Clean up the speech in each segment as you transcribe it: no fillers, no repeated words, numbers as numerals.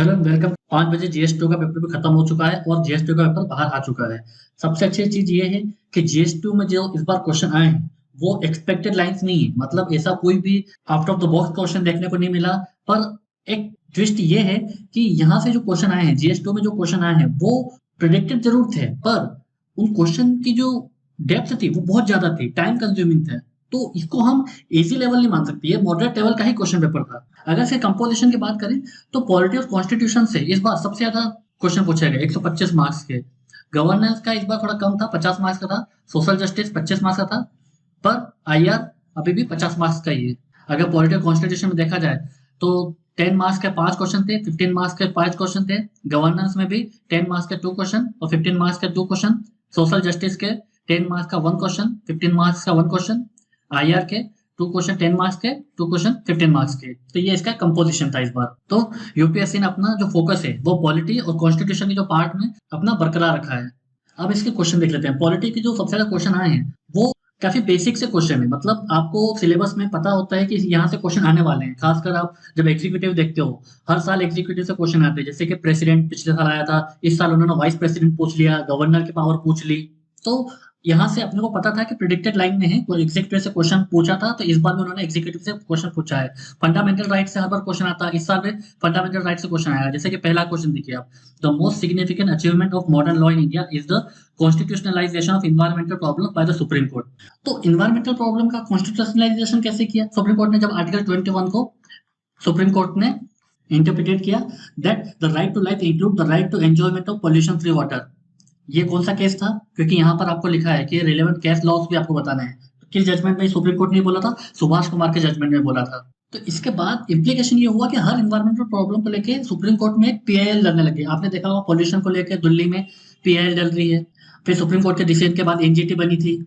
Hello welcome. 5 बजे GS two का paper भी खत्म हो चुका है और जीएस2 का पेपर बाहर आ चुका है। सबसे अच्छी चीज ये है कि जीएस2 में जो इस बार क्वेश्चन आए हैं वो एक्सपेक्टेड लाइंस नहीं है। मतलब ऐसा कोई भी out of the box question देखने को नहीं मिला। पर एक ट्विस्ट ये है कि यहाँ से जो क्वेश्चन आए हैं, जीएस2 में जो क्वेश्चन आए हैं वो प्रिडिक्टेड जरूर थे, पर उन क्वेश्चन की जो डेप्थ थी वो बहुत ज्यादा थी, टाइम कंज्यूमिंग थे। तो इसको हम इजी लेवल नहीं मान सकते, ये मॉडरेट लेवल का ही क्वेश्चन पेपर था। अगर से कंपोजिशन की बात करें तो पॉलिटी और कॉन्स्टिट्यूशन से इस बार सबसे ज्यादा क्वेश्चन पूछे गए, 125 मार्क्स के। गवर्नेंस का इस बार थोड़ा कम था, 50 मार्क्स का था। सोशल जस्टिस 25 मार्क्स का था। पर आईआर अभी भी 50 मार्क्स का ही है। अगर पॉलिटी और कॉन्स्टिट्यूशन में देखा जाए तो 10 मार्क्स के 5 क्वेश्चन थे, 15 मार्क्स के 5 क्वेश्चन थे। गवर्नेंस में भी 10 मार्क्स के 2 क्वेश्चन और 15 मार्क्स के 2 क्वेश्चन। सोशल जस्टिस के 10 मार्क्स का 1 क्वेश्चन, 15 मार्क्स का 1 क्वेश्चन। आईआर के 2 क्वेश्चन 10 मार्क्स के, 2 क्वेश्चन 15 मार्क्स के। तो ये इसका कंपोजिशन था इस बार। तो यूपीएससी ने अपना जो फोकस है वो पॉलिटी और कॉन्स्टिट्यूशन के जो पार्ट में अपना बरकरार रखा है। अब इसके क्वेश्चन देख लेते हैं। पॉलिटी के जो सबसे ज्यादा क्वेश्चन आए हैं वो काफी बेसिक से क्वेश्चन है। मतलब आपको सिलेबस में पता होता है कि यहाँ से क्वेश्चन आने वाले हैं। खासकर आप जब एग्जीक्यूटिव देखते हो, हर साल एग्जीक्यूटिव से क्वेश्चन आते हैं। जैसे कि प्रेसिडेंट पिछले साल आया था, इस साल उन्होंने वाइस प्रेसिडेंट पूछ लिया, गवर्नर की पावर पूछ ली। तो यहाँ से अपने को पता था कि प्रिडिक्टेड लाइन में है, कोई एग्जीक्यूटिव से क्वेश्चन पूछा था, तो इस बार भी उन्होंने एग्जीक्यूटिव से क्वेश्चन पूछा है। फंडामेंटल राइट से हर बार क्वेश्चन आता है, इस साल में फंडामेंटल राइट से क्वेश्चन आया है। जैसे कि पहला क्वेश्चन देखिए आप, the most significant achievement of modern law in India is the constitutionalisation of environmental problem by the Supreme Court. तो इन्वायरमेंटल प्रॉब्लम का कॉन्स्टिट्यूशनलाइजेशन कैसे किया सुप्रीम कोर्ट ने? जब आर्टिकल 21 को सुप्रीम कोर्ट ने इंटरप्रिटेट किया that the right to life include the right to enjoyment of pollution free water. ये कौन सा केस था? क्योंकि यहाँ पर आपको लिखा है कि रिलेवेंट केस लॉस भी आपको बताना है। तो किस जजमेंट में सुप्रीम कोर्ट ने बोला था? सुभाष कुमार के जजमेंट में बोला था। तो इसके बाद इम्प्लीकेशन ये हुआ कि हर इन्वायरमेंटल प्रॉब्लम को लेके सुप्रीम कोर्ट में पीआईएल लड़ने लगे। आपने देखा होगा पॉल्यूशन को लेकर दिल्ली में पीआईएल डल रही है। फिर सुप्रीम कोर्ट के डिसीजन के बाद एनजीटी बनी थी।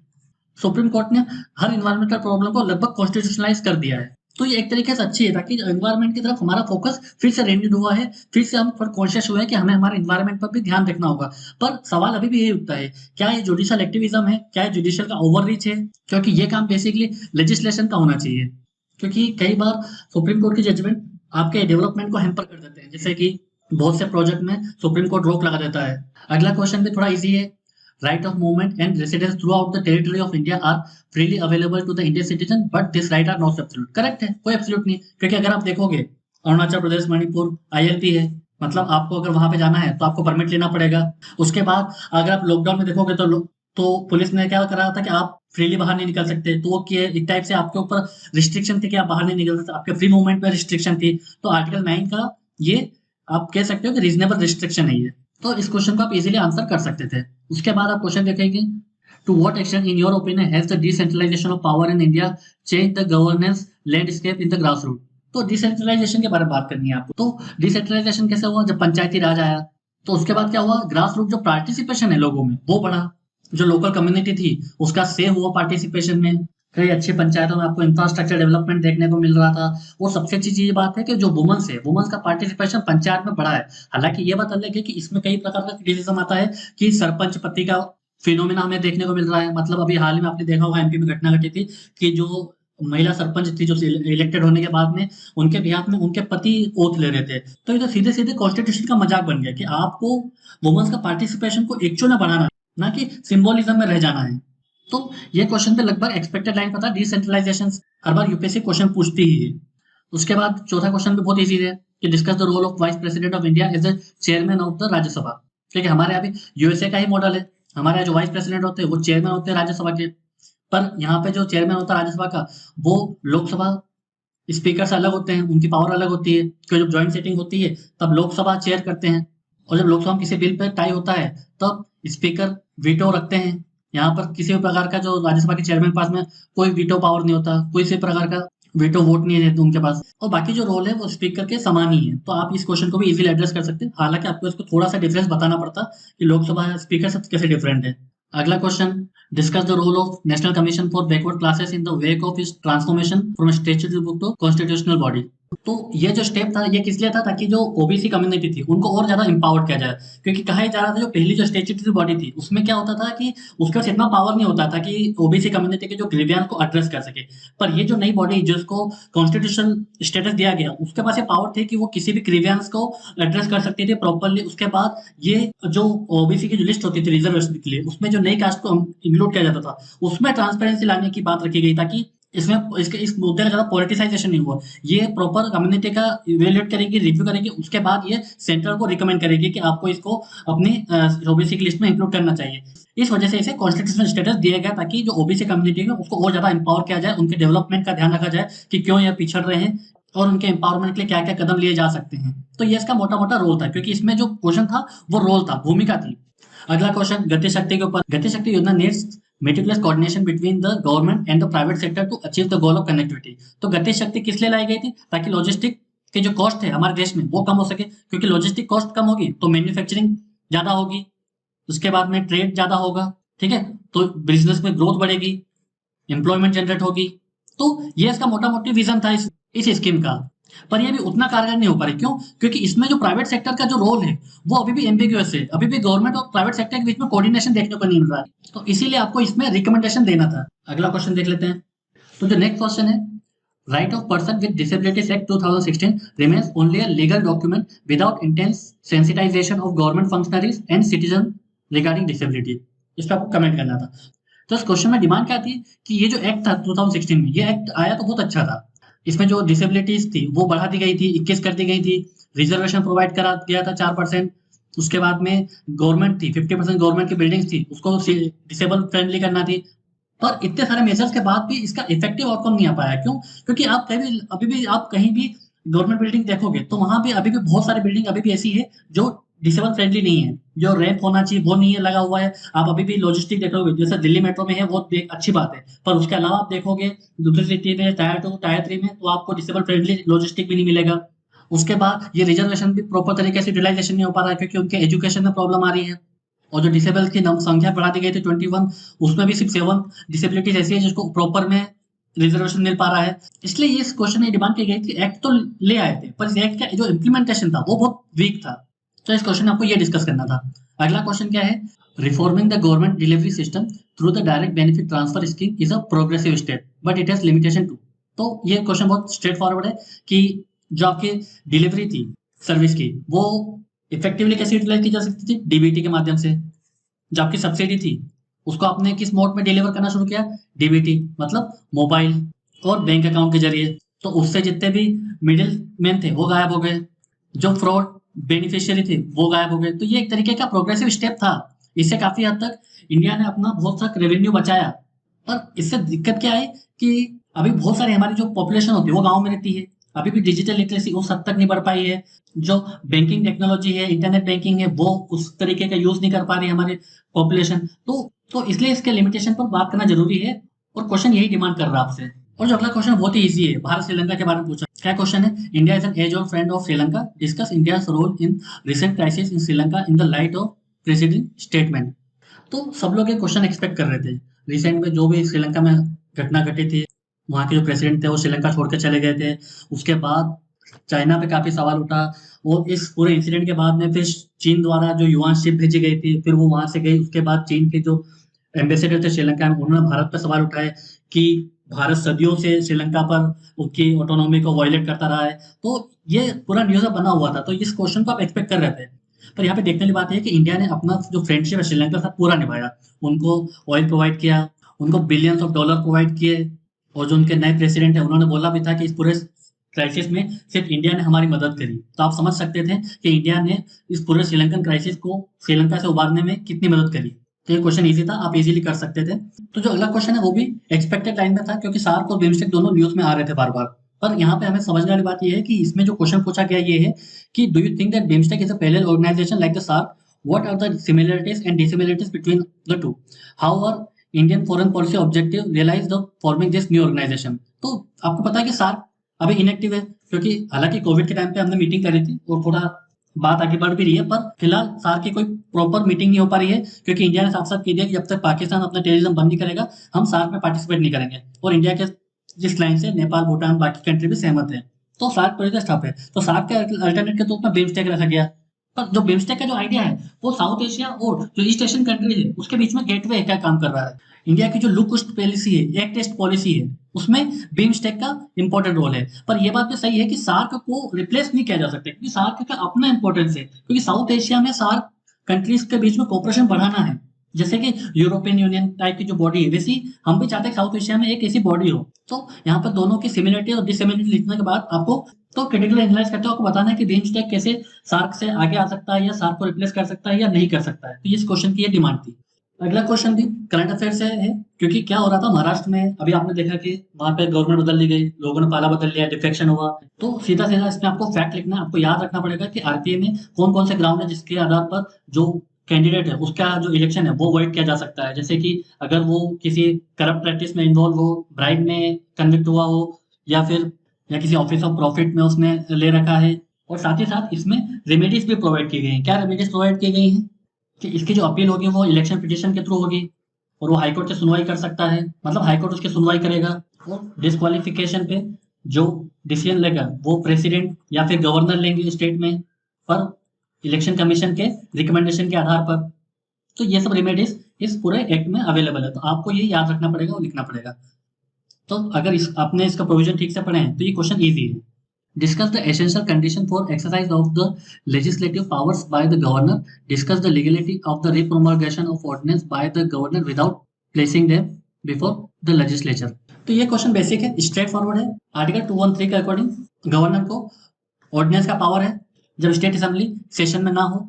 सुप्रीम कोर्ट ने हर इन्वायरमेंटल प्रॉब्लम को लगभग कॉन्स्टिट्यूशनलाइज कर दिया है। तो ये एक तरीके से अच्छी है, ताकि एनवायरमेंट की तरफ हमारा फोकस फिर से रेन्यूड हुआ है। फिर से हम थोड़ा कॉन्शियस हुए हैं कि हमें हमारे एनवायरमेंट पर भी ध्यान रखना होगा। पर सवाल अभी भी यही उठता है, क्या ये जुडिशियल एक्टिविज्म है? क्या ये जुडिशियल का ओवररीच है? क्योंकि ये काम बेसिकली लेजिस्लेशन का होना चाहिए। क्योंकि कई बार सुप्रीम कोर्ट की जजमेंट आपके डेवलपमेंट को हैम्पर कर देते हैं। जैसे कि बहुत से प्रोजेक्ट में सुप्रीम कोर्ट रोक लगा देता है। अगला क्वेश्चन भी थोड़ा इजी है। Right of movement and residence throughout the territory of India are freely available to the Indian citizen, but this right are not absolute. Correct है, कोई एब्सोल्यूट नहीं। क्योंकि अगर आप देखोगे अरुणाचल प्रदेश, मणिपुर आईएलपी है, मतलब आपको अगर वहां पे जाना है तो आपको परमिट लेना पड़ेगा। उसके बाद अगर आप लॉकडाउन में देखोगे तो पुलिस ने क्या करा था कि आप फ्रीली बाहर नहीं निकल सकते। तो वो एक टाइप से आपके ऊपर रिस्ट्रिक्शन थी कि आप बाहर नहीं निकल सकते, आपके फ्री मूवमेंट में रिस्ट्रिक्शन थी। तो आर्टिकल 9 का ये आप कह सकते हो कि रीजनेबल रिस्ट्रिक्शन है ये। तो इस क्वेश्चन को आप इजीली आंसर कर सकते थे। उसके बाद आप क्वेश्चन देखेंगे, to what extent in your opinion has the decentralisation of power in India change the governance landscape in the grass root. तो डिसेंट्रलाइजेशन के बारे में बात करनी है आपको। तो डिसेंट्रलाइजेशन कैसे हुआ? जब पंचायती राज आया तो उसके बाद क्या हुआ? ग्रास रूट जो पार्टिसिपेशन है लोगों में वो बढ़ा। जो लोकल कम्युनिटी थी उसका से हुआ पार्टिसिपेशन में। कई अच्छी पंचायतों में आपको इंफ्रास्ट्रक्चर डेवलपमेंट देखने को मिल रहा था। और सबसे अच्छी चीज ये बात है कि जो वुमेन्स है, वुमेन्स का पार्टिसिपेशन पंचायत में बढ़ा है। हालांकि ये बात अलग है कि इसमें कई प्रकार का क्रिटिसिज्म आता है कि सरपंच पति का फिनोमिना हमें देखने को मिल रहा है। मतलब अभी हाल ही में आपने देखा होगा एमपी में घटना घटी थी कि जो महिला सरपंच थी, जो इलेक्टेड होने के बाद में उनके बिहाफ में उनके पति ओथ ले रहे थे। तो ये तो सीधे सीधे कॉन्स्टिट्यूशन का मजाक बन गया कि आपको वुमेन्स का पार्टिसिपेशन को एक्चुअल में बढ़ाना, ना कि सिंबोलिज्म में रह जाना है। तो ये क्वेश्चन पे लगभग एक्सपेक्टेड लाइन पता, डिसेंट्रलाइजेशन हर बार यूपीएससी क्वेश्चन पूछती ही है। उसके बाद चौथा क्वेश्चन भी बहुत इजी है कि discuss the role of vice president of India as the chairman of the Rajya Sabha. क्योंकि हमारे यहाँ भी यूएसए का ही मॉडल है। हमारे यहाँ जो वाइस प्रेसिडेंट होते हैं वो चेयरमैन होते हैं राज्यसभा के। पर यहाँ पे जो चेयरमैन होता है राज्यसभा का, वो लोकसभा स्पीकर से अलग होते हैं, उनकी पावर अलग होती है। क्योंकि जब ज्वाइंट सेटिंग होती है तब लोकसभा चेयर करते हैं, और जब लोकसभा में किसी बिल पर टाई होता है तब स्पीकर वीटो रखते हैं। यहाँ पर किसी भी प्रकार का जो राज्यसभा के चेयरमैन के पास में कोई वीटो पावर नहीं होता, कोई से प्रकार का वीटो वोट नहीं है उनके पास। और बाकी जो रोल है वो स्पीकर के समान ही है। तो आप इस क्वेश्चन को भी इजीली एड्रेस कर सकते हैं। हालांकि आपको इसको थोड़ा सा डिफरेंस बताना पड़ता कि लोकसभा स्पीकर से कैसे डिफरेंट है। अगला question, discuss the role of National Commission for Backward Classes in the wake of its transformation from statutory book to constitutional body. तो ये जो स्टेप था ये किस लिए था, ताकि जो ओबीसी कम्युनिटी थी उनको और ज्यादा एम्पावर्ड किया जाए। क्योंकि कहा जा रहा था जो पहली जो स्टैट्यूटरी बॉडी थी उसमें क्या होता था कि उसके पास इतना पावर नहीं होता था कि ओबीसी कम्युनिटी के जो ग्रीवियंस को एड्रेस कर सके। पर ये जो नई बॉडी जिसको कॉन्स्टिट्यूशनल स्टेटस दिया गया उसके पास ये पावर थे कि वो किसी भी ग्रीवियंस को एड्रेस कर सकती थी प्रॉपरली। उसके बाद ये जो ओबीसी की जो लिस्ट होती थी रिजर्वेशन के लिए उसमें जो नई कास्ट को इंक्लूड किया जाता था उसमें ट्रांसपेरेंसी लाने की बात रखी गई, ताकि इसमें इसके इस मुद्दे का ज़्यादा पॉलिटिसाइजेशन नहीं हुआ। ये प्रॉपर कम्युनिटी का इवैल्यूएट करेगी, रिव्यू करेगी, उसके बाद ये सेंटर को रिकमेंड करेगी कि आपको इसको अपनी ओबीसी की लिस्ट में इंक्लूड करना चाहिए। इस वजह से इसे कॉन्स्टिट्यूशनल स्टेटस दिया गया, ताकि जो ओबीसी कम्युनिटी है उसको और ज़्यादा एम्पावर किया जाए, उनके डेवलपमेंट का ध्यान रखा जाए कि क्यों ये पिछड़ रहे हैं और उनके एम्पावरमेंट के लिए क्या-क्या कदम लिए जा सकते हैं। तो ये इसका मोटा-मोटा रोल था, क्योंकि इसमें जो क्वेश्चन था वो रोल था, भूमिका थी। अगला क्वेश्चन गति शक्ति के ऊपर। Gati Shakti Yojana needs meticulous coordination between the government and the private sector to achieve the goal of connectivity. तो गति शक्ति किस लिए लाई गई थी, ताकि लॉजिस्टिक के जो कॉस्ट है हमारे देश में वो कम हो सके। क्योंकि लॉजिस्टिक कॉस्ट कम होगी तो मैन्युफैक्चरिंग ज्यादा होगी, उसके बाद में ट्रेड ज्यादा होगा, ठीक है, तो बिजनेस में ग्रोथ बढ़ेगी, एम्प्लॉयमेंट जनरेट होगी। तो ये इसका मोटा मोटी विजन था इस स्कीम का। पर ये भी उतना कारगर नहीं हो पा रही, क्यों? क्योंकि इसमें जो प्राइवेट सेक्टर का जो रोल है वो अभी भी एम्बिग्यूअस है, अभी भी गवर्नमेंट और प्राइवेट सेक्टर के बीच में कोऑर्डिनेशन देखने को नहीं मिल रहा है। तो इसीलिए आपको इसमें रिकमेंडेशन देना था। अगला क्वेश्चन देख लेते हैं। तो जो नेक्स्ट क्वेश्चन है, right of person with disabilities act 2016 remains only a legal document without intense sensitization of government functionaries and citizen regarding disability. इस पर आपको कमेंट करना था। तो इस क्वेश्चन में डिमांड क्या थी कि ये जो एक्ट था 2016 में, ये एक्ट आया तो बहुत अच्छा था। इसमें जो डिसेबिलिटीज थी वो बढ़ा दी गई थी, 21 कर दी गई थी, रिजर्वेशन प्रोवाइड करा गया था 4%। उसके बाद में गवर्नमेंट थी 50% गवर्नमेंट की बिल्डिंग्स थी उसको डिसेबल फ्रेंडली करना थी। पर इतने सारे मेजर्स के बाद भी इसका इफेक्टिव आउटकम नहीं आ पाया। क्यों? क्योंकि आप कभी अभी भी आप कहीं भी गवर्नमेंट बिल्डिंग देखोगे तो वहां पे अभी भी बहुत सारी बिल्डिंग अभी भी ऐसी है जो डिसेबल फ्रेंडली नहीं है, जो रैंप होना चाहिए वो नहीं है लगा हुआ है। आप अभी भी लॉजिस्टिक देखोगे जैसे दिल्ली मेट्रो में है वो अच्छी बात है, पर उसके अलावा आप देखोगे दूसरी सिटी में टायर 2 टायर 3 में तो आपको डिसेबल फ्रेंडली लॉजिस्टिक भी नहीं मिलेगा। उसके बाद ये रिजर्वेशन भी प्रॉपर तरीके से यूटिलाइजेशन नहीं हो पा रहा है, क्योंकि उनके एजुकेशन में प्रॉब्लम आ रही है। और जो डिसेबल की संख्या बढ़ा दी गई थी 21, उसमें भी सिर्फ 7 डिसेबिलिटीज ऐसी है जिसको प्रॉपर में रिजर्वेशन मिल पा रहा है। इसलिए इस क्वेश्चन में डिमांड की गई कि एक्ट तो ले आए थे पर इस एक्ट का जो इम्प्लीमेंटेशन था वो बहुत वीक था। तो इस क्वेश्चन में आपको ये डिस्कस करना था। अगला क्वेश्चन क्या है, reforming the government delivery system through the direct benefit transfer scheme is a progressive step but it has limitation too. तो ये क्वेश्चन बहुत स्ट्रेट फॉरवर्ड है कि जो आपकी डिलीवरी थी सर्विस की वो इफेक्टिवली कैसे यूटिलाइज की जा सकती थी, डीबीटी के माध्यम से। जो आपकी सब्सिडी थी उसको आपने किस मोड में डिलीवर करना शुरू किया, डीबीटी, मतलब मोबाइल और बैंक अकाउंट के जरिए। तो उससे जितने भी मिडिल मैन थे वो गायब हो गए, जो फ्रॉड बेनिफिशियरी थे वो गायब हो गए। तो ये एक तरीके का प्रोग्रेसिव स्टेप था। इससे काफी हद तक इंडिया ने अपना बहुत सा रेवेन्यू बचाया। पर इससे दिक्कत क्या है कि अभी बहुत सारी हमारी जो पॉपुलेशन होती है वो गांव में रहती है, अभी भी डिजिटल लिटरेसी उस हद तक नहीं बढ़ पाई है। जो बैंकिंग टेक्नोलॉजी है, इंटरनेट बैंकिंग है, वो उस तरीके का यूज नहीं कर पा रही हमारी पॉपुलेशन। तो इसलिए इसके लिमिटेशन पर बात करना जरूरी है और क्वेश्चन यही डिमांड कर रहा है आपसे। और जो अगला क्वेश्चन बहुत ही इजी है, भारत श्रीलंका के बारे में पूछा। क्या क्वेश्चन है, India is an age old friend of Sri Lanka, discuss India's role in recent crisis in Sri Lanka in the light of president statement. तो सब लोग ये क्वेश्चन एक्सपेक्ट कर रहे थे। रिसेंट में जो भी श्रीलंका में घटना घटी थी, वहाँ के जो प्रेसिडेंट थे वो श्रीलंका छोड़ के चले गए थे। उसके बाद चाइना पे काफी सवाल उठा और इस पूरे इंसिडेंट के बाद में फिर चीन द्वारा जो युआन शिप भेजी गई थी फिर वो वहां से गई। उसके बाद चीन के जो एम्बेसडर थे श्रीलंका में उन्होंने भारत पर सवाल उठाए कि भारत सदियों से श्रीलंका पर उसकी ऑटोनॉमी को वायलेट करता रहा है। तो ये पूरा न्यूज़ बना हुआ था, तो इस क्वेश्चन को आप एक्सपेक्ट कर रहे थे। पर यहाँ पे देखने वाली बात है कि इंडिया ने अपना जो फ्रेंडशिप है श्रीलंका के साथ पूरा निभाया। उनको ऑयल प्रोवाइड किया, उनको बिलियंस ऑफ डॉलर प्रोवाइड किए, और जो उनके नए प्रेसिडेंट है उन्होंने बोला भी था कि इस पूरे क्राइसिस में सिर्फ इंडिया ने हमारी मदद करी। तो आप समझ सकते थे कि इंडिया ने इस पूरे श्रीलंकन क्राइसिस को श्रीलंका से उबारने में कितनी मदद करी। तो ये क्वेश्चन इजी था, आप इजीली कर सकते थे। तो जो अगला क्वेश्चन है वो भी एक्सपेक्टेड लाइन में था, क्योंकि सार्क और बिम्स्टेक दोनों न्यूज में आ रहे थे बार बार। पर यहाँ पे हमें समझने वाली बात ये है कि इसमें जो क्वेश्चन पूछा गया ये है कि do you think that BIMSTEC is a parallel organisation like the SAARC, what are the similarities and dissimilarities between the two, how are Indian foreign policy objective realise the forming this new organisation. तो आपको पता है कि SAARC अभी inactive है, क्योंकि हालांकि Covid के टाइम पे हमने मीटिंग करी थी और थोड़ा बात आगे बढ़ भी रही है, पर फिलहाल सार्क की कोई प्रॉपर मीटिंग नहीं हो पा रही है, क्योंकि इंडिया ने साफ साफ कह दिया कि जब तक पाकिस्तान अपना टेररिज्म बंद नहीं करेगा हम सार्क में पार्टिसिपेट नहीं करेंगे। और इंडिया के जिस लाइन से नेपाल, भूटान, बाकी कंट्री भी सहमत है। तो सार्क प्रोजेक्ट टफ है, तो सार्क के अल्टरनेट के तौर पर बिम्स्टेक रखा गया। पर जो बिम्स्टेक का जो आइडिया है वो साउथ एशिया और जो ईस्ट एशियन कंट्री है उसके बीच में गेटवे का काम कर रहा है। इंडिया की जो लुक ईस्ट पॉलिसी है, एक टेस्ट पॉलिसी है, उसमें बिम्स्टेक का इंपॉर्टेंट रोल है। पर यह बात भी सही है कि सार्क को रिप्लेस नहीं किया जा सकता, क्योंकि सार्क का अपना इंपॉर्टेंस है, क्योंकि साउथ एशिया में सार्क कंट्रीज के बीच में कोऑपरेशन बढ़ाना है। जैसे कि यूरोपियन यूनियन टाइप की जो बॉडी है, वैसी हम भी चाहते हैं साउथ एशिया में एक ऐसी बॉडी हो। तो यहाँ पर दोनों की सिमिलरिटी और डिसिमिलरिटी लिखने के बाद आपको तो क्रिटिकल एनालाइज करते हो, आपको बताना है कि बिम्स्टेक कैसे सार्क से आगे आ सकता है या सार्क को रिप्लेस कर सकता है या नहीं कर सकता है। तो इस क्वेश्चन की ये डिमांड थी। अगला क्वेश्चन भी करंट अफेयर से है, क्योंकि क्या हो रहा था महाराष्ट्र में, अभी आपने देखा कि वहां पे गवर्नमेंट बदल ली गई, लोगों ने पाला बदल लिया, डिफेक्शन हुआ। तो सीधा सीधा इसमें आपको फैक्ट लिखना है, आपको याद रखना पड़ेगा कि आरपीए में कौन कौन से ग्राउंड है जिसके आधार पर जो कैंडिडेट है उसका जो इलेक्शन है वो वॉइड किया जा सकता है। जैसे कि अगर वो किसी करप्ट प्रैक्टिस में इन्वॉल्व हो, ब्राइब में कन्विक्ट हुआ हो, या फिर या किसी ऑफिस ऑफ प्रॉफिट में उसने ले रखा है। और साथ ही साथ इसमें रेमेडीज भी प्रोवाइड की गई हैं। क्या रेमेडीज प्रोवाइड की गई हैं कि इसकी जो अपील होगी वो इलेक्शन पिटीशन के थ्रू होगी, और वो हाईकोर्ट से सुनवाई कर सकता है, मतलब हाईकोर्ट उसकी सुनवाई करेगा। और डिस्क्वालिफिकेशन पे जो डिसीजन लेगा वो प्रेसिडेंट या फिर गवर्नर लेंगे स्टेट में, पर इलेक्शन कमीशन के रिकमेंडेशन के आधार पर। तो ये सब रेमेडीज इस पूरे एक्ट में अवेलेबल है, तो आपको ये याद रखना पड़ेगा और लिखना पड़ेगा। तो अगर आपने इसका प्रोविजन ठीक से पढ़े हैं तो ये क्वेश्चन ईजी है। Discuss the essential condition for exercise of the legislative powers by the governor. Discuss the legality of the repromulgation of ordinance by the governor without placing them before the legislature. तो ये question basic है, straight forward है। Article 213 के according governor को ordinance का power है जब state assembly session में ना हो।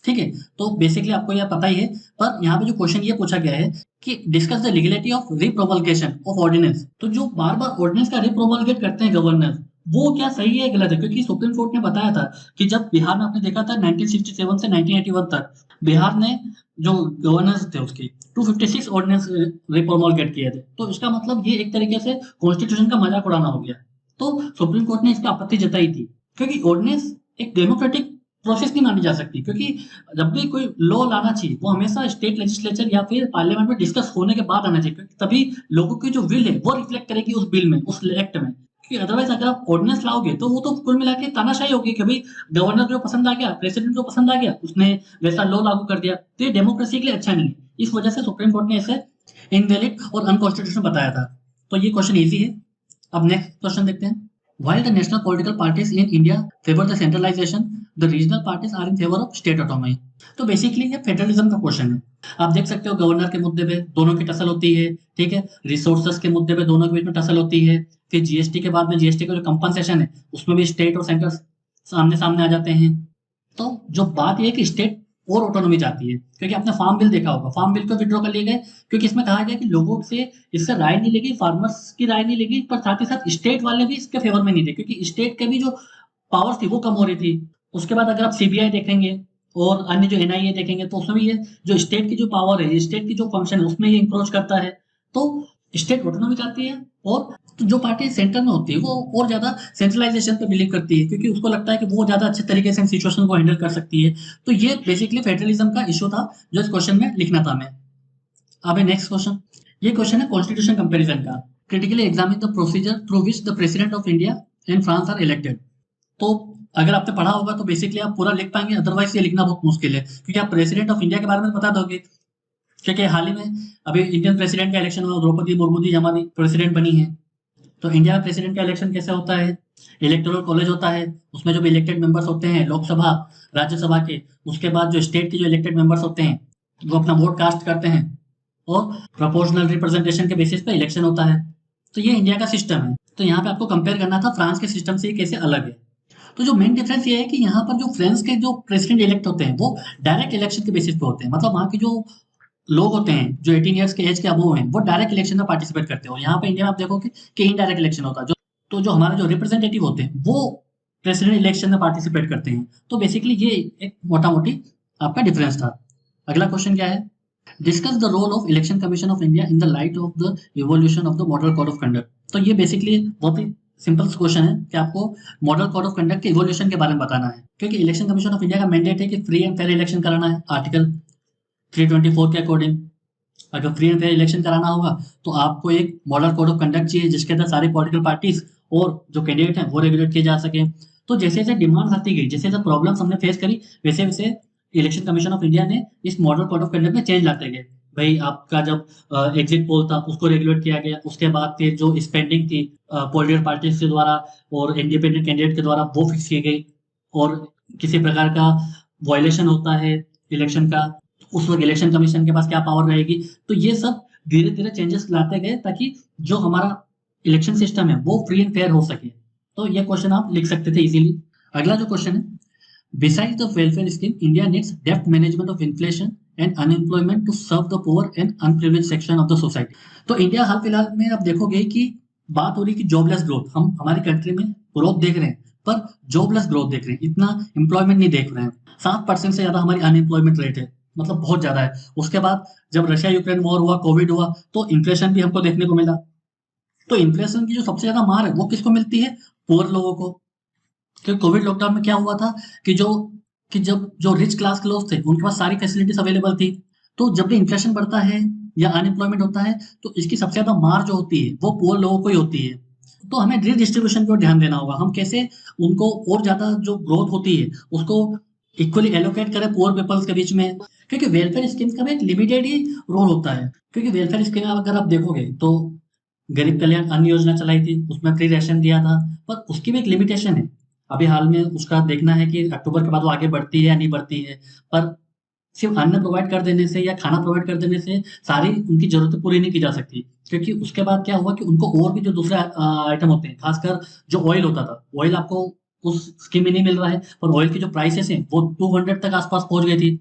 ठीक है, तो बेसिकली आपको यह पता ही है। पर यहाँ पे जो क्वेश्चन ये पूछा गया है कि discuss the legality of repromulgation of ordinance, तो जो बार बार ऑर्डिनेंस का रिप्रोमल्गेट करते हैं गवर्नर, वो क्या सही है गलत है? क्योंकि सुप्रीम कोर्ट ने बताया था कि जब बिहार में आपने देखा था 1967 से 1981 तक बिहार ने जो गवर्नर्स थे उसकी 256 ऑर्डिनेंस रिप्रोमल्गेट किए थे। तो इसका मतलब ये एक तरीके से कॉन्स्टिट्यूशन का मजाक उड़ाना हो गया। तो सुप्रीम कोर्ट ने इसका आपत्ति जताई थी, क्योंकि ऑर्डिनेंस एक डेमोक्रेटिक प्रोसेस नहीं मानी जा सकती। क्योंकि जब भी कोई लॉ लाना चाहिए वो हमेशा स्टेट लेजिस्लेचर या फिर पार्लियामेंट में डिस्कस होने के बाद आना चाहिए, क्योंकि तभी लोगों की जो विल है वो रिफ्लेक्ट करेगी उस बिल में, उस एक्ट में। क्योंकि अदरवाइज अगर आप ऑर्डिनेंस लाओगे तो वो तो कुल मिला के तानाशाही होगी कि भाई गवर्नर जो पसंद आ गया, प्रेसिडेंट जो पसंद आ गया, उसने वैसा लॉ लागू कर दिया। तो ये डेमोक्रेसी के लिए अच्छा नहीं है। इस वजह से सुप्रीम कोर्ट ने इसे इनवैलिड और अनकॉन्स्टिट्यूशनल बताया था। तो ये क्वेश्चन ईजी है। अब नेक्स्ट क्वेश्चन देखते हैं। While the national political parties in India favor the centralization, the regional parties are in favor of state autonomy. तो बेसिकली ये फेडरलिज्म का क्वेश्चन है। आप देख सकते हो गवर्नर के मुद्दे पे दोनों की टसल होती है, ठीक है। रिसोर्सेस के मुद्दे पे दोनों के बीच में टसल होती है। फिर जीएसटी के बाद में जीएसटी का जो कंपनसेशन है उसमें भी स्टेट और सेंटर सामने सामने आ जाते हैं। तो जो बात यह है कि स्टेट और ऑटोनॉमी चाहती है, क्योंकि आपने फार्म बिल देखा होगा, फार्म बिल को विड्रॉ कर लिए गए क्योंकि इसमें कहा गया कि लोगों से इससे राय नहीं लेगी, फार्मर्स की राय नहीं लेगी, पर साथ ही साथ स्टेट वाले भी इसके फेवर में नहीं थे, क्योंकि स्टेट के भी जो पावर्स थी वो कम हो रही थी। उसके बाद अगर आप सीबीआई देखेंगे और अन्य जो एनआईए देखेंगे तो उसमें भी ये जो स्टेट की जो पावर है, स्टेट की जो फंक्शन है उसमें ये इंक्रोच करता है। तो स्टेट ऑटोनॉमी चाहती है, और जो पार्टी सेंटर में होती है वो और ज्यादा सेंट्रलाइजेशन पे बिलीव करती है, क्योंकि उसको लगता है कि वो ज्यादा अच्छे तरीके से सिचुएशन को हैंडल कर सकती है। तो ये बेसिकली फेडरलिज्म का इशू था जो इस क्वेश्चन में लिखना था हमें। अब नेक्स्ट क्वेश्चन, ये क्वेश्चन है कॉन्स्टिट्यूशन कंपैरिजन का। Critically examine the procedure through which the president of India and France are elected. तो अगर आपने पढ़ा होगा तो बेसिकली आप पूरा लिख पाएंगे, अदरवाइज ये लिखना बहुत मुश्किल है, क्योंकि आप प्रेसिडेंट ऑफ इंडिया के बारे में बता दोगे। क्योंकि हाल ही में अभी इंडियन प्रेसिडेंट का इलेक्शन हुआ, द्रौपदी मुर्मू जी हमारी प्रेसिडेंट बनी है। तो इंडिया में प्रेसिडेंट का इलेक्शन कैसे होता है? इलेक्टोरल कॉलेज होता है, उसमें जो भी इलेक्टेड मेंबर्स होते हैं लोकसभा राज्यसभा के, उसके बाद जो स्टेट के जो इलेक्टेड मेंबर्स होते हैं वो अपना वोट कास्ट करते हैं, और प्रोपोर्शनल रिप्रेजेंटेशन के बेसिस पे इलेक्शन होता है। तो ये इंडिया का सिस्टम है। तो यहाँ पे आपको कंपेयर करना था फ्रांस के सिस्टम से कैसे अलग है। तो जो मेन डिफरेंस ये है कि यहाँ पर जो फ्रांस के जो प्रेसिडेंट इलेक्ट होते हैं वो डायरेक्ट इलेक्शन के बेसिस पे होते हैं, मतलब वहाँ के जो लोग होते हैं जो 18 इयर्स के एज के अबव हैं वो डायरेक्ट इलेक्शन में पार्टिसिपेट करते हो। यहाँ पे इंडिया में आप देखोगे कि इनडायरेक्ट इलेक्शन होता है। तो जो हमारे जो रिप्रेजेंटेटिव होते हैं वो प्रेसिडेंट इलेक्शन में पार्टिसिपेट करते हैं। तो बेसिकली ये एक मोटा मोटी आपका डिफरेंस था। अगला क्वेश्चन क्या है? Discuss the role of election commission of India in the light of the evolution of the model code of conduct. तो ये बेसिकली बहुत ही सिंपल क्वेश्चन है कि आपको मॉडल कोड ऑफ कंडक्ट के इवोल्यूशन के बारे में बताना है, क्योंकि इलेक्शन कमीशन ऑफ इंडिया का मैंडेट है कि फ्री एंड फेयर इलेक्शन कराना है। आर्टिकल 324 के अकॉर्डिंग अगर फ्री एंड फेयर इलेक्शन कराना होगा तो आपको एक मॉडल कोड ऑफ कंडक्ट चाहिए जिसके अंदर सारी पॉलिटिकल पार्टीज और जो कैंडिडेट हैं वो रेगुलेट किए जा सके। तो जैसे जैसे डिमांड आती गई, जैसे जैसे प्रॉब्लम्स हमने फेस करी, वैसे वैसे इलेक्शन कमीशन ऑफ इंडिया ने इस मॉडल कोड ऑफ कंडक्ट में चेंज लाते गए। भाई आपका जब एग्जिट पोल था उसको रेगुलेट किया गया, उसके बाद फिर जो स्पेंडिंग थी पॉलिटिकल पार्टीज के द्वारा और इंडिपेंडेंट कैंडिडेट के द्वारा वो फिक्स की गई। और किसी प्रकार का वायलेशन होता है इलेक्शन का, उस वक्त इलेक्शन कमीशन के पास क्या पावर रहेगी। तो ये सब धीरे धीरे चेंजेस लाते गए ताकि जो हमारा इलेक्शन सिस्टम है वो फ्री एंड फेयर हो सके। तो ये क्वेश्चन आप लिख सकते थे इजीली। अगला जो क्वेश्चन है, beside the welfare scheme India needs depth management of inflation and unemployment to serve the poor and underprivileged section of the society. तो इंडिया हाल फिलहाल में आप देखोगे कि बात हो रही कि जॉबलेस ग्रोथ, हम हमारी कंट्री में ग्रोथ देख रहे हैं पर जॉबलेस ग्रोथ देख रहे हैं, इतना एम्प्लॉयमेंट नहीं देख रहे हैं। 7% से ज्यादा हमारी अनएम्प्लॉयमेंट रेट है, मतलब बहुत ज्यादा है। उसके बाद जब रशिया यूक्रेन वॉर हुआ, कोविड हुआ, तो इन्फ्लेशन भी हमको देखने को मिला। तो इन्फ्लेशन की जो सबसे ज्यादा मार है वो किसको मिलती है? पुअर लोगों को। क्योंकि कोविड लॉकडाउन में क्या हुआ था कि जब जो रिच क्लास के लोग थे उनके पास सारी फैसिलिटीज अवेलेबल थी। तो जब भी इन्फ्लेशन बढ़ता है या अनएम्प्लॉयमेंट होता है तो इसकी सबसे ज्यादा मार जो होती है वो पुअर लोगों को ही होती है। तो हमें रिडिस्ट्रीब्यूशन पर ध्यान देना होगा, हम कैसे उनको और ज्यादा जो ग्रोथ होती है उसको इक्वली एलोकेट करें पुअर पीपल्स के बीच में। क्योंकि वेलफेयर स्कीम्स का भी एक लिमिटेड ही रोल होता है। क्योंकि वेलफेयर स्कीम अगर आप देखोगे तो गरीब कल्याण अन्न योजना चलाई थी, उसमें फ्री राशन दिया था, पर उसकी भी एक लिमिटेशन है। अभी हाल में उसका देखना है कि अक्टूबर के बाद वो आगे बढ़ती है या नहीं बढ़ती है। पर सिर्फ अन्न प्रोवाइड कर देने से या खाना प्रोवाइड कर देने से सारी उनकी जरूरतें पूरी नहीं की जा सकती। क्योंकि उसके बाद क्या हुआ कि उनको और भी जो दूसरे आइटम होते हैं, खासकर जो ऑयल होता था, ऑयल आपको उस स्कीम में नहीं मिल रहा है, पर ऑयल की जो प्राइसेस हैं वो 200 तक आसपास पहुंच गई थी।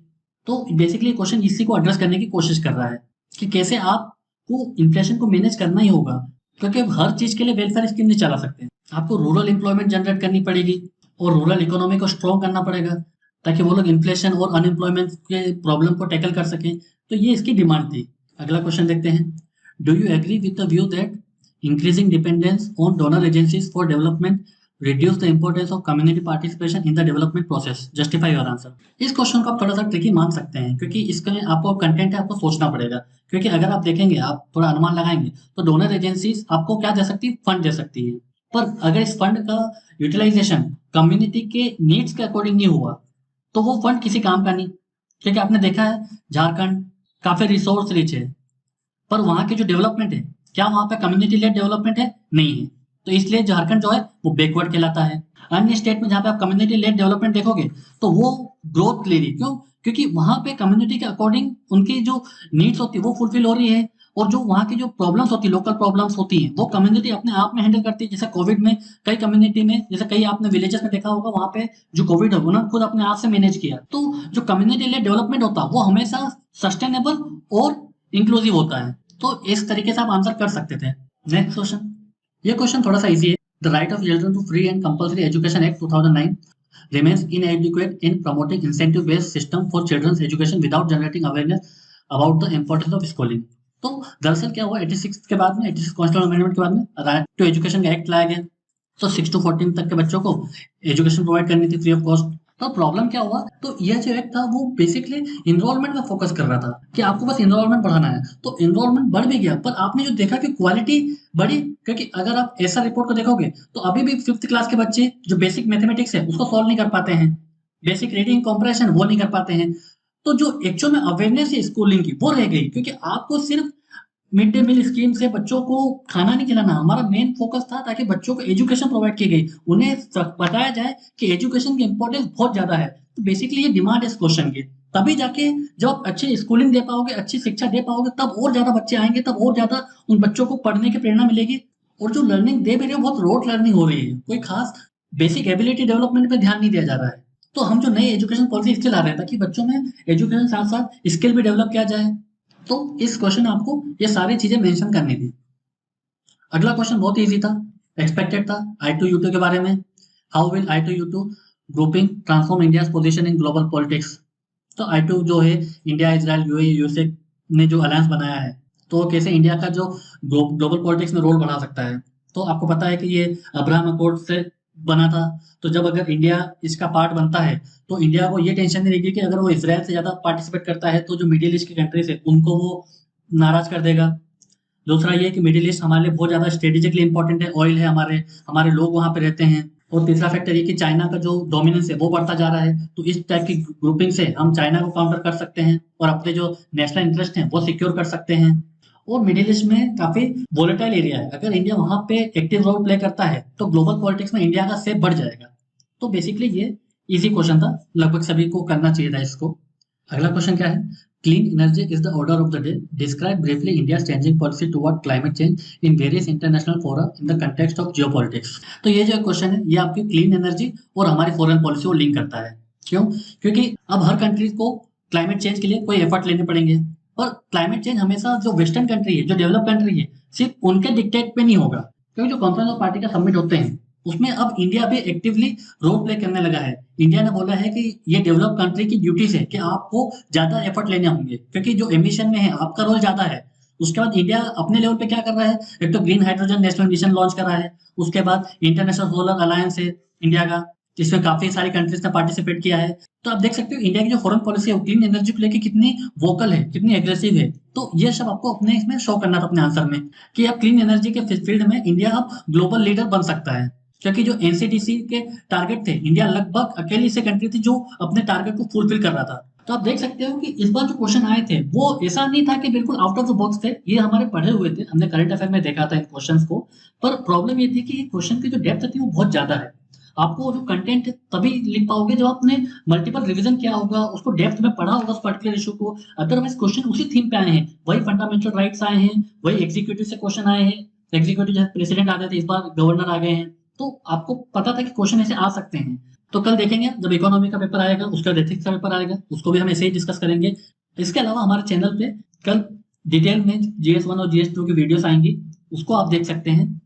तो बेसिकली क्वेश्चन इसी को एड्रेस करने की कोशिश कर रहा है कि कैसे आपको इन्फ्लेशन को मैनेज करना ही होगा। क्योंकि अब हर चीज के लिए वेलफेयर स्कीम नहीं चला सकते, आपको रूरल एम्प्लॉयमेंट जनरेट करनी पड़ेगी और रूरल इकोनॉमी को स्ट्रॉन्ग करना पड़ेगा ताकि वो लोग इन्फ्लेशन और अनएम्प्लॉयमेंट के प्रॉब्लम को टैकल कर सकें। तो ये इसकी डिमांड थी। अगला क्वेश्चन देखते हैं, do you agree with the view that increasing dependence on donor agencies for development reduce the importance of community participation in the development process? Justify your answer। इस क्वेश्चन को आप थोड़ा सा ट्रिकी मान सकते हैं क्योंकि इसका आपको कंटेंट है, आपको सोचना पड़ेगा। क्योंकि अगर आप देखेंगे, आप थोड़ा अनुमान लगाएंगे तो डोनर एजेंसीज आपको क्या दे सकती है? फंड दे सकती है। पर अगर इस फंड का यूटिलाइजेशन कम्युनिटी के नीड्स के अकॉर्डिंग नहीं हुआ तो वो फंड किसी काम का नहीं। क्योंकि आपने देखा है झारखंड काफी रिसोर्स रिच है, पर वहां की जो डेवलपमेंट है, क्या वहां पे कम्युनिटी लेड डेवलपमेंट है? नहीं है। तो इसलिए झारखंड जो है वो बैकवर्ड कहलाता है। अन्य स्टेट में जहां पे आप कम्युनिटी लेड डेवलपमेंट देखोगे तो वो ग्रोथ ले रही। क्यों? क्योंकि वहां पे कम्युनिटी के अकॉर्डिंग उनकी जो नीड्स होती है वो फुलफिल हो रही है। और जो वहाँ की जो प्रॉब्लम्स होती है, लोकल प्रॉब्लम्स होती हैं, वो कम्युनिटी अपने आप में हैंडल करती है। जैसे कोविड में कई कम्युनिटी में, जैसे कई आपने विलेजेस में देखा होगा, वहां पे जो कोविड है उन्होंने खुद अपने आप से मैनेज किया। तो जो कम्युनिटी लेड डेवलपमेंट होता है वो हमेशा सस्टेनेबल और इंक्लूसिव होता है। तो इस तरीके से आप आंसर कर सकते थे। नेक्स्ट क्वेश्चन, ये क्वेश्चन थोड़ा सा इजी है। The right of children to free and compulsory education act 2009 remains inadequate in promoting incentive based system for children's education without generating awareness about the importance of schooling। तो दरअसल क्या हुआ, 86 के बाद में, 86 कॉन्स्टिट्यूशन अमेंडमेंट के बाद में राइट टू एजुकेशन का एक्ट लाया गया। तो 6 to 14 तक के बच्चों को एजुकेशन प्रोवाइड करनी थी फ्री ऑफ कॉस्ट। तो प्रॉब्लम क्या हुआ, तो यह जो एक्ट था वो बेसिकली इनरोलमेंट में फोकस कर रहा था कि आपको बस इनरोलमेंट बढ़ाना है। तो इनरोलमेंट बढ़ भी गया, पर आपने जो देखा कि क्वालिटी बढ़ी। क्योंकि अगर आप ऐसा रिपोर्ट को देखोगे तो अभी भी 5th क्लास के बच्चे जो बेसिक मैथमेटिक्स है उसको सॉल्व नहीं कर पाते हैं, बेसिक रीडिंग कॉम्प्रेशन वो नहीं कर पाते हैं। तो जो एक्चुअल में अवेयरनेस है स्कूलिंग की वो रह गई। क्योंकि आपको सिर्फ मिड डे मील स्कीम से बच्चों को खाना नहीं खिलाना, हमारा मेन फोकस था ताकि बच्चों को एजुकेशन प्रोवाइड की गई, उन्हें बताया जाए कि एजुकेशन की इंपॉर्टेंस बहुत ज्यादा है। तो बेसिकली ये डिमांड है इस क्वेश्चन की। तभी जाके जब आप अच्छी स्कूलिंग दे पाओगे, अच्छी शिक्षा दे पाओगे, तब और ज्यादा बच्चे आएंगे, तब और ज्यादा उन बच्चों को पढ़ने की प्रेरणा मिलेगी। और जो लर्निंग दे भी रहे हो बहुत रोड लर्निंग हो रही है, कोई खास बेसिक एबिलिटी डेवलपमेंट पे ध्यान नहीं दिया जा रहा है। तो हम जो नई एजुकेशन पॉलिसी इसके ला रहे हैं ताकि बच्चों में एजुकेशन साथ साथ स्किल भी डेवलप किया जाए। तो इस क्वेश्चन में आपको ये सारी चीजें मेंशन करनी थी। अगला क्वेश्चन बहुत इजी था, एक्सपेक्टेड था, I2U2 के बारे में। How will I2U2 grouping transform India position in global politics. तो I2 जो है इंडिया, इजराइल, यूएई, यूएसए ने जो अलायंस बनाया है, तो कैसे इंडिया का जो ग्लोबल पॉलिटिक्स में रोल बढ़ा सकता है। तो आपको पता है कि ये अब्राहम अकॉर्ड से बना था। तो जब अगर इंडिया इसका पार्ट बनता है तो इंडिया को ये टेंशन नहीं रहेगी कि अगर वो इसराइल से ज्यादा पार्टिसिपेट करता है तो जो मिडिल ईस्ट की कंट्रीज है उनको वो नाराज कर देगा। दूसरा ये कि मिडिल ईस्ट हमारे लिए बहुत ज़्यादा स्ट्रेटेजिकली इंपॉर्टेंट है, ऑयल है, हमारे हमारे लोग वहाँ पे रहते हैं। और तीसरा फैक्टर ये कि चाइना का जो डोमिनेंस है वो बढ़ता जा रहा है, तो इस टाइप की ग्रुपिंग से हम चाइना को काउंटर कर सकते हैं और अपने जो नेशनल इंटरेस्ट हैं वो सिक्योर कर सकते हैं। और मिडिल ईस्ट में काफ़ी वोलेटाइल एरिया है, अगर इंडिया वहाँ पे एक्टिव रोल प्ले करता है तो ग्लोबल पॉलिटिक्स में इंडिया का शेप बढ़ जाएगा। तो बेसिकली ये इजी क्वेश्चन था, लगभग सभी को करना चाहिए था इसको। अगला क्वेश्चन क्या है? Clean energy is the order of the day, describe briefly India's changing policy toward climate change in various international forum in the context of geopolitics. तो ये जो क्वेश्चन है ये आपकी क्लीन एनर्जी और हमारी फॉरेन पॉलिसी को लिंक करता है। क्यों? क्योंकि अब हर कंट्री को क्लाइमेट चेंज के लिए कोई एफर्ट लेने पड़ेंगे, और क्लाइमेट चेंज हमेशा जो वेस्टर्न कंट्री है, जो डेवलप कंट्री है, सिर्फ उनके डिक्टेट पे नहीं होगा, क्योंकि जो कॉन्फ्रेंस ऑफ पार्टी का सबमिट होते हैं उसमें अब इंडिया भी एक्टिवली रोल प्ले करने लगा है। इंडिया ने बोला है कि ये डेवलप कंट्री की ड्यूटीज है कि आपको ज्यादा एफर्ट लेने होंगे, क्योंकि जो एमिशन में है आपका रोल ज्यादा है। उसके बाद इंडिया अपने लेवल पे क्या कर रहा है? एक तो green hydrogen national mission launch कर रहा है, उसके बाद इंटरनेशनल सोलर अलायंस है इंडिया का, जिसमें काफी सारी कंट्रीज ने पार्टिसिपेट किया है। तो आप देख सकते हो इंडिया की जो फॉरेन पॉलिसी है वो क्लीन एनर्जी को लेकर कितनी वोकल है, कितनी एग्रेसिव है। तो ये सब आपको अपने इसमें शो करना था अपने आंसर में, कि अब क्लीन एनर्जी के फील्ड में इंडिया अब ग्लोबल लीडर बन सकता है। क्योंकि जो एनसीडीसी के टारगेट थे, इंडिया लगभग अकेली से कंट्री थी जो अपने टारगेट को फुलफिल कर रहा था। तो आप देख सकते हो कि इस बार जो क्वेश्चन आए थे वो ऐसा नहीं था कि बिल्कुल आउट ऑफ द बॉक्स थे, ये हमारे पढ़े हुए थे, हमने करंट अफेयर में देखा था इन क्वेश्चंस को। पर प्रॉब्लम ये थी कि ये क्वेश्चन की जो डेप्थ थी वो बहुत ज्यादा है। आपको जो कंटेंट तभी लिख पाओगे जब आपने मल्टीपल रिवीजन किया होगा, उसको डेप्थ में पढ़ा होगा उस पर्टिकुलर इशू को। अदरवाइज क्वेश्चन उसी थीम पे आए हैं, वही फंडामेंटल राइट्स आए हैं, वही एग्जीक्यूटिव से क्वेश्चन आए हैं। एग्जीक्यूटिव जैसे प्रेसिडेंट आते थे, इस बार गवर्नर आ गए हैं, तो आपको पता था कि क्वेश्चन ऐसे आ सकते हैं। तो कल देखेंगे जब इकोनॉमी का पेपर आएगा, उसके बाद एथिक्स का पेपर आएगा, उसको भी हम ऐसे ही डिस्कस करेंगे। इसके अलावा हमारे चैनल पे कल डिटेल में जीएस 1 और जीएस 2 की वीडियोस आएंगी, उसको आप देख सकते हैं।